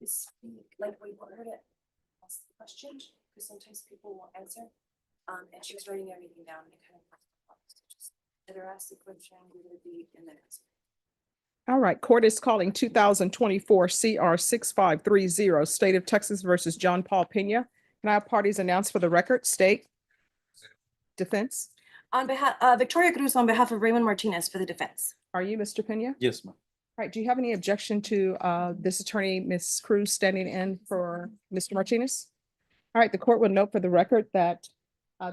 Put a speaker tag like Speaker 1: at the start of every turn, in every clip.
Speaker 1: speak, like we want her to ask the question, because sometimes people won't answer. And she was writing everything down and it kind of. Just let her ask the question, give her the beat, and then answer.
Speaker 2: All right, court is calling 2024 CR 6530, State of Texas versus John Paul Peña. Can I have parties announced for the record? State. Defense.
Speaker 1: On behalf, Victoria Cruz on behalf of Raymond Martinez for the defense.
Speaker 2: Are you Mr. Peña?
Speaker 3: Yes, ma'am.
Speaker 2: All right, do you have any objection to this attorney, Ms. Cruz, standing in for Mr. Martinez? All right, the court will note for the record that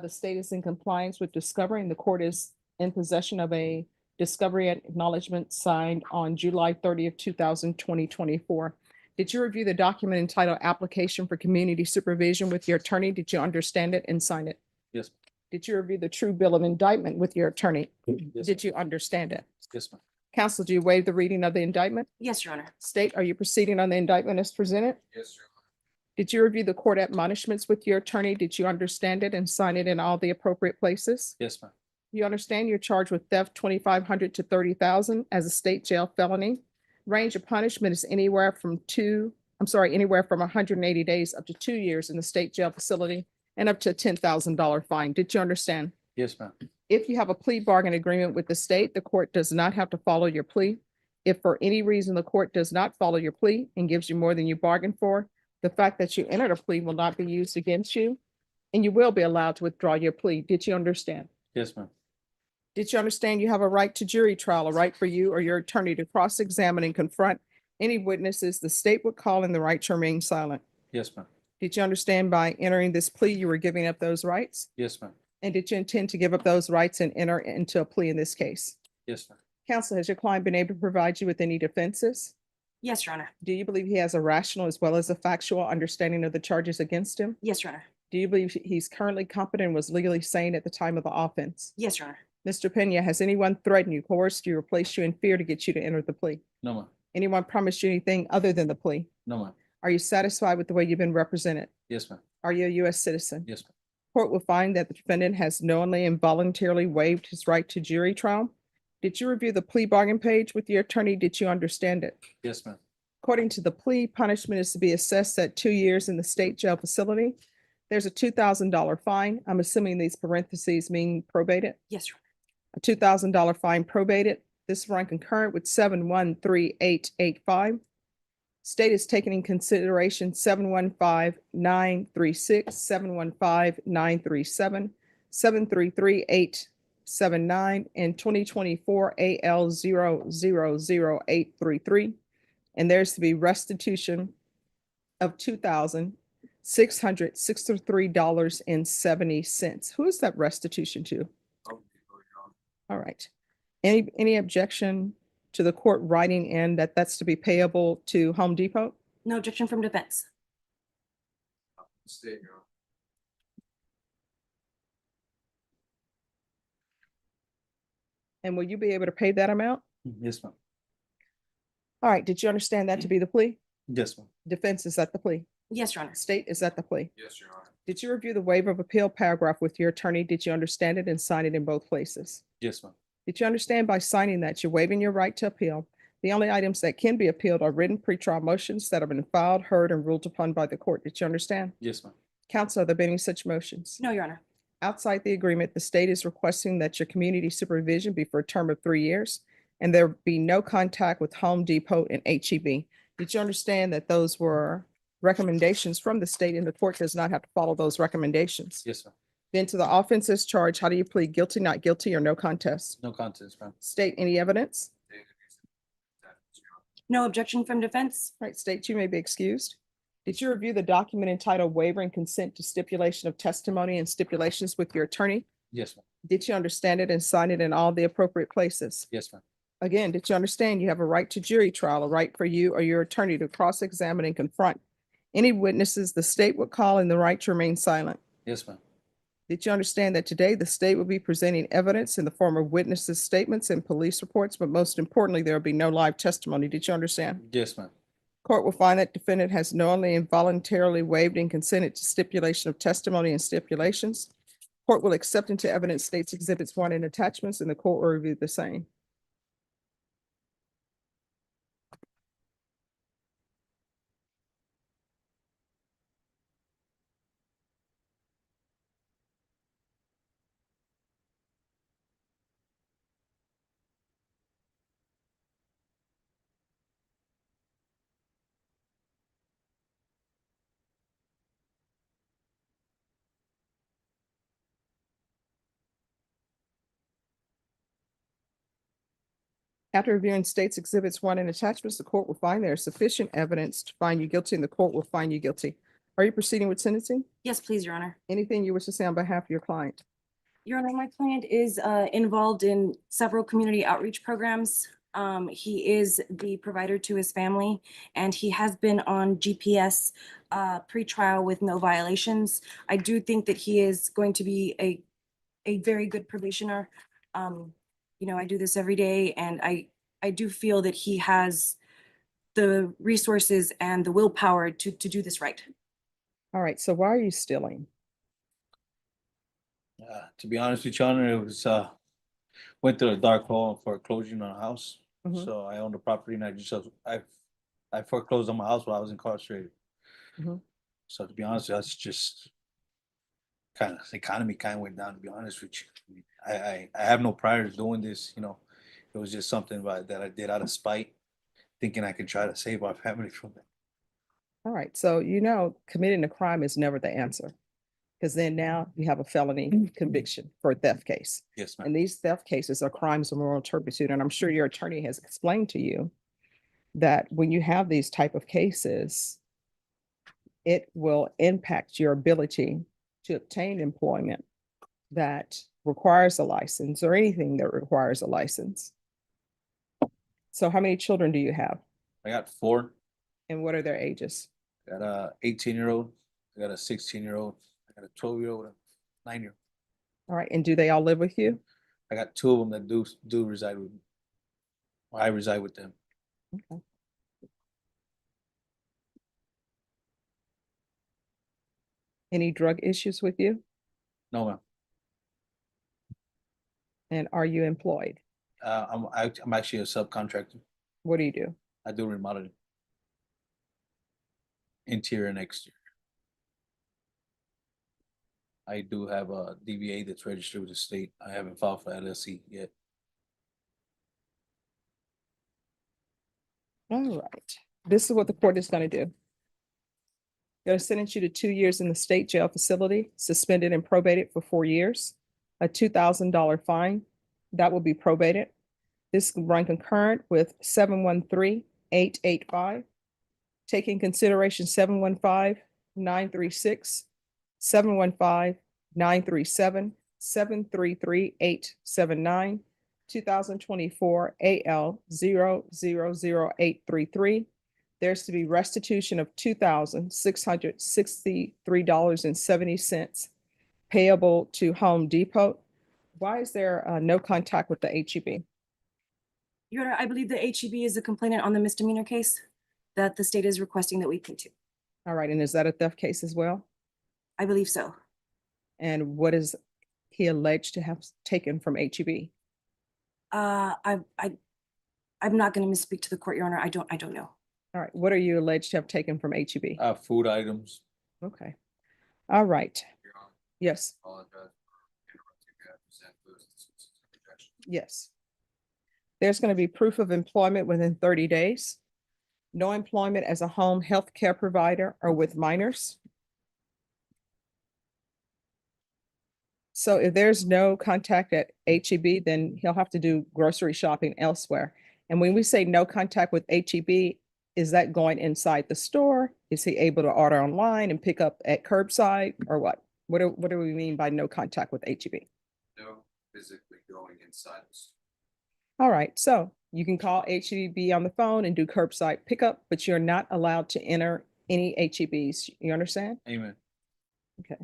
Speaker 2: the state is in compliance with discovery, and the court is in possession of a discovery and acknowledgement signed on July 30th, 2024. Did you review the document entitled Application for Community Supervision with your attorney? Did you understand it and sign it?
Speaker 3: Yes.
Speaker 2: Did you review the true bill of indictment with your attorney?
Speaker 3: Yes,
Speaker 2: Did you understand it?
Speaker 3: Yes, ma'am.
Speaker 2: Counsel, do you waive the reading of the indictment?
Speaker 1: Yes, Your Honor.
Speaker 2: State, are you proceeding on the indictment as presented?
Speaker 3: Yes, sir.
Speaker 2: Did you review the court admonishments with your attorney? Did you understand it and sign it in all the appropriate places?
Speaker 3: Yes, ma'am.
Speaker 2: You understand you're charged with theft, 2,500 to 30,000 as a state jail felony. Range of punishment is anywhere from anywhere from 180 days up to 2 years in the state jail facility and up to a $10,000 fine. Did you understand?
Speaker 3: Yes, ma'am.
Speaker 2: If you have a plea bargain agreement with the state, the court does not have to follow your plea. If for any reason the court does not follow your plea and gives you more than you bargained for, the fact that you entered a plea will not be used against you, and you will be allowed to withdraw your plea. Did you understand?
Speaker 3: Yes, ma'am.
Speaker 2: Did you understand you have a right to jury trial, a right for you or your attorney to cross-examine and confront any witnesses the state would call and the right to remain silent?
Speaker 3: Yes, ma'am.
Speaker 2: Did you understand by entering this plea, you were giving up those rights?
Speaker 3: Yes, ma'am.
Speaker 2: And did you intend to give up those rights and enter into a plea in this case?
Speaker 3: Yes, ma'am.
Speaker 2: Counsel, has your client been able to provide you with any defenses?
Speaker 1: Yes, Your Honor.
Speaker 2: Do you believe he has a rational as well as a factual understanding of the charges against him?
Speaker 1: Yes, Your Honor.
Speaker 2: Do you believe he's currently competent and was legally sane at the time of the offense?
Speaker 1: Yes, Your Honor.
Speaker 2: Mr. Peña, has anyone threatened you, coerced you, or placed you in fear to get you to enter the plea?
Speaker 3: No, ma'am.
Speaker 2: Anyone promised you anything other than the plea?
Speaker 3: No, ma'am.
Speaker 2: Are you satisfied with the way you've been represented?
Speaker 3: Yes, ma'am.
Speaker 2: Are you a U.S. citizen?
Speaker 3: Yes, ma'am.
Speaker 2: Court will find that the defendant has knowingly and voluntarily waived his right to jury trial. Did you review the plea bargain page with your attorney? Did you understand it?
Speaker 3: Yes, ma'am.
Speaker 2: According to the plea, punishment is to be assessed at 2 years in the state jail facility. There's a $2,000 fine. I'm assuming these parentheses mean probated.
Speaker 1: Yes, Your Honor.
Speaker 2: A $2,000 fine probated. This run concurrent with 713885. State is taking in consideration 715936, 715937, 733879, and 2024 AL 000833. And there's to be restitution of $2,663.70. Who is that restitution to? All right. Any objection to the court writing in that that's to be payable to Home Depot?
Speaker 1: No objection from defense.
Speaker 3: State, Your Honor.
Speaker 2: And will you be able to pay that amount?
Speaker 3: Yes, ma'am.
Speaker 2: All right. Did you understand that to be the plea?
Speaker 3: Yes, ma'am.
Speaker 2: Defense, is that the plea?
Speaker 1: Yes, Your Honor.
Speaker 2: State, is that the plea?
Speaker 3: Yes, Your Honor.
Speaker 2: Did you review the waiver of appeal paragraph with your attorney? Did you understand it and sign it in both places?
Speaker 3: Yes, ma'am.
Speaker 2: Did you understand by signing that you're waiving your right to appeal? The only items that can be appealed are written pretrial motions that have been filed, heard, and ruled upon by the court. Did you understand?
Speaker 3: Yes, ma'am.
Speaker 2: Counsel, are there been any such motions?
Speaker 1: No, Your Honor.
Speaker 2: Outside the agreement, the state is requesting that your community supervision be for a term of 3 years, and there be no contact with Home Depot and HEB. Did you understand that those were recommendations from the state and the court does not have to follow those recommendations?
Speaker 3: Yes, ma'am.
Speaker 2: Then to the offenses charged, how do you plead? Guilty, not guilty, or no contest?
Speaker 3: No contest, ma'am.
Speaker 2: State, any evidence?
Speaker 1: No objection from defense.
Speaker 2: Right, state, you may be excused. Did you review the document entitled Waiver and Consent to Stipulation of Testimony and Stipulations with your attorney?
Speaker 3: Yes, ma'am.
Speaker 2: Did you understand it and sign it in all the appropriate places?
Speaker 3: Yes, ma'am.
Speaker 2: Again, did you understand you have a right to jury trial, a right for you or your attorney to cross-examine and confront any witnesses the state would call and the right to remain silent?
Speaker 3: Yes, ma'am.
Speaker 2: Did you understand that today the state will be presenting evidence in the form of witnesses' statements and police reports, but most importantly, there will be no live testimony? Did you understand?
Speaker 3: Yes, ma'am.
Speaker 2: Court will find that defendant has knowingly and voluntarily waived and consented to stipulation of testimony and stipulations. Court will accept into evidence states exhibits 1 and attachments, and the court will review the same. After reviewing state's exhibits 1 and attachments, the court will find there is sufficient evidence to find you guilty and the court will find you guilty. Are you proceeding with sentencing?
Speaker 1: Yes, please, Your Honor.
Speaker 2: Anything you wish to say on behalf of your client?
Speaker 1: Your Honor, my client is involved in several community outreach programs. He is the provider to his family, and he has been on GPS pretrial with no violations. I do think that he is going to be a very good probationer. I do this every day, and I do feel that he has the resources and the willpower to do this right.
Speaker 2: All right, so why are you stealing?
Speaker 3: To be honest with you, Honor, it was, went to a dark hole for foreclosing on a house.
Speaker 2: Mhm.
Speaker 3: So I owned the property and I foreclosed on my house while I was incarcerated.
Speaker 2: Mhm.
Speaker 3: So to be honest, that's just kind of, the economy kind of went down, to be honest with you. I have no prior to doing this, it was just something that I did out of spite, thinking I could try to save our family from it.
Speaker 2: All right, so committing a crime is never the answer. Because then now you have a felony conviction for a theft case.
Speaker 3: Yes, ma'am.
Speaker 2: And these theft cases are crimes of moral turpitude. And I'm sure your attorney has explained to you that when you have these type of cases, it will impact your ability to obtain employment that requires a license or anything that requires a license. So how many children do you have?
Speaker 3: I got 4.
Speaker 2: And what are their ages?
Speaker 3: I got a 18-year-old, I got a 16-year-old, I got a 12-year-old, a 9-year-old.
Speaker 2: All right, and do they all live with you?
Speaker 3: I got 2 of them that do reside with me. Or I reside with them.
Speaker 2: Okay. Any drug issues with you?
Speaker 3: No, ma'am.
Speaker 2: And are you employed?
Speaker 3: I'm actually a subcontractor.
Speaker 2: What do you do?
Speaker 3: I do remodeling, interior and exterior. I do have a DBA that's registered with the state. I haven't filed for LLC yet.
Speaker 2: All right, this is what the court is going to do. Going to sentence you to 2 years in the state jail facility, suspended and probated for 4 years, a $2,000 fine that will be probated. This will run concurrent with 713-885. Take in consideration 715-936, 715-937, 733-879, 2024 AL 000833. There's to be restitution of $2,663.70 payable to Home Depot. Why is there no contact with the HEB?
Speaker 1: Your Honor, I believe the HEB is a complainant on the misdemeanor case that the state is requesting that we plead to.
Speaker 2: All right, and is that a theft case as well?
Speaker 1: I believe so.
Speaker 2: And what is he alleged to have taken from HEB?
Speaker 1: I'm not going to misspeak to the court, Your Honor. I don't know.
Speaker 2: All right, what are you alleged to have taken from HEB?
Speaker 3: Food items.
Speaker 2: Okay. All right.
Speaker 4: Your Honor,
Speaker 2: Yes,
Speaker 4: apologize for interrupting you. I present those objection.
Speaker 2: yes. There's going to be proof of employment within 30 days. No employment as a home health care provider or with minors. So if there's no contact at HEB, then he'll have to do grocery shopping elsewhere. And when we say no contact with HEB, is that going inside the store? Is he able to order online and pick up at curbside or what? What do we mean by no contact with HEB?
Speaker 4: No physically going inside the store.
Speaker 2: All right, so you can call HEB on the phone and do curbside pickup, but you're not allowed to enter any HEBs. You understand?
Speaker 3: Amen.
Speaker 2: Okay.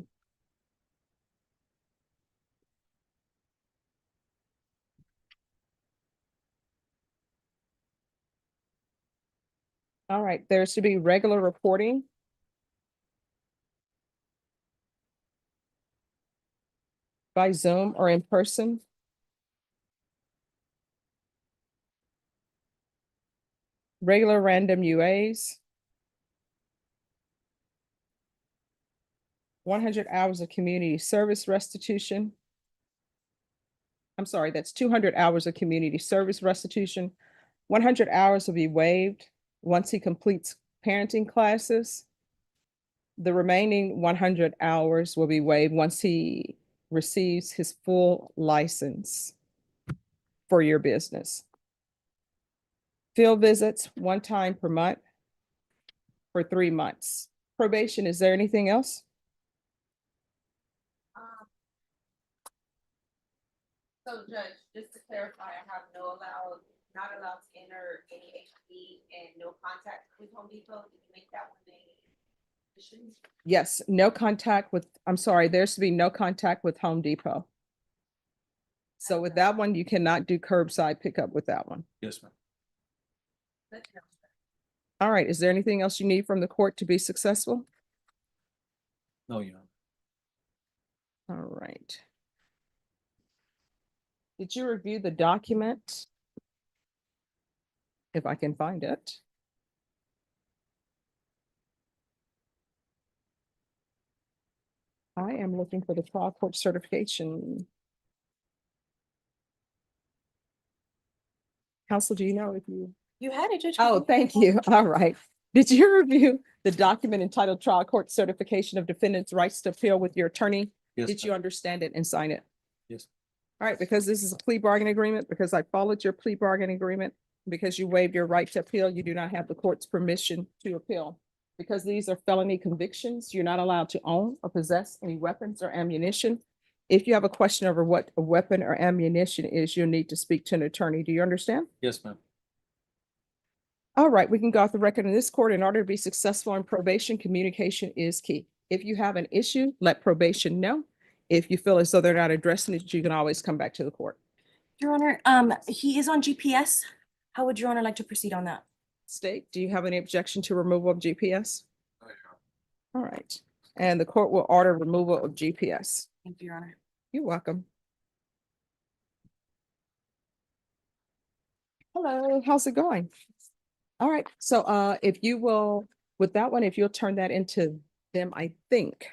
Speaker 2: All right, there's to be regular reporting. By Zoom or in person. Regular random UAs. 100 hours of community service restitution. I'm sorry, that's 200 hours of community service restitution. 100 hours will be waived once he completes parenting classes. The remaining 100 hours will be waived once he receives his full license for your business. Field visits, 1 time per month for 3 months. Probation, is there anything else?
Speaker 5: So Judge, just to clarify, I have not allowed to enter any HB and no contact with Home Depot. Did you make that one a condition?
Speaker 2: Yes, no contact with, I'm sorry, there's to be no contact with Home Depot. So with that one, you cannot do curbside pickup with that one.
Speaker 3: Yes, ma'am.
Speaker 2: All right, is there anything else you need from the court to be successful?
Speaker 3: No, Your Honor.
Speaker 2: All right. Did you review the document? If I can find it. I am looking for the trial court certification. Counsel, do you know if you?
Speaker 1: You had it, Judge.
Speaker 2: Oh, thank you. All right. Did you review the document entitled Trial Court Certification of Defendant's Rights to Appeal with your attorney?
Speaker 3: Yes,
Speaker 2: Did you
Speaker 3: ma'am.
Speaker 2: understand it and sign it?
Speaker 3: Yes.
Speaker 2: All right, because this is a plea bargaining agreement, because I followed your plea bargaining agreement, because you waived your right to appeal, you do not have the court's permission to appeal. Because these are felony convictions, you're not allowed to own or possess any weapons or ammunition. If you have a question over what a weapon or ammunition is, you'll need to speak to an attorney. Do you understand?
Speaker 3: Yes, ma'am.
Speaker 2: All right, we can go off the record in this court. In order to be successful in probation, communication is key. If you have an issue, let probation know. If you feel as though they're not addressing it, you can always come back to the court.
Speaker 1: Your Honor, he is on GPS. How would Your Honor like to proceed on that?
Speaker 2: State, do you have any objection to removal of GPS?
Speaker 4: No, Your Honor.
Speaker 2: All right, and the court will order removal of GPS.
Speaker 1: Thank you, Your Honor.
Speaker 2: You're welcome. Hello, how's it going? All right, so if you will, with that one, if you'll turn that into them, I think.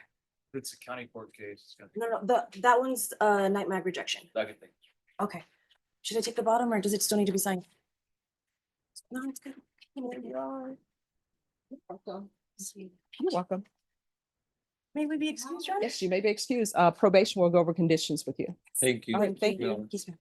Speaker 3: It's a county court case. It's gonna be
Speaker 1: No, that one's night mag rejection.
Speaker 3: like a thing.
Speaker 1: Okay. Should I take the bottom or does it still need to be signed? No, it's good.
Speaker 2: You're welcome.
Speaker 1: May we be excused, Your Honor?
Speaker 2: Yes, you may be excused. Probation will go over conditions with you.
Speaker 3: Thank you.
Speaker 2: All right, thank you.
Speaker 1: Yes, ma'am.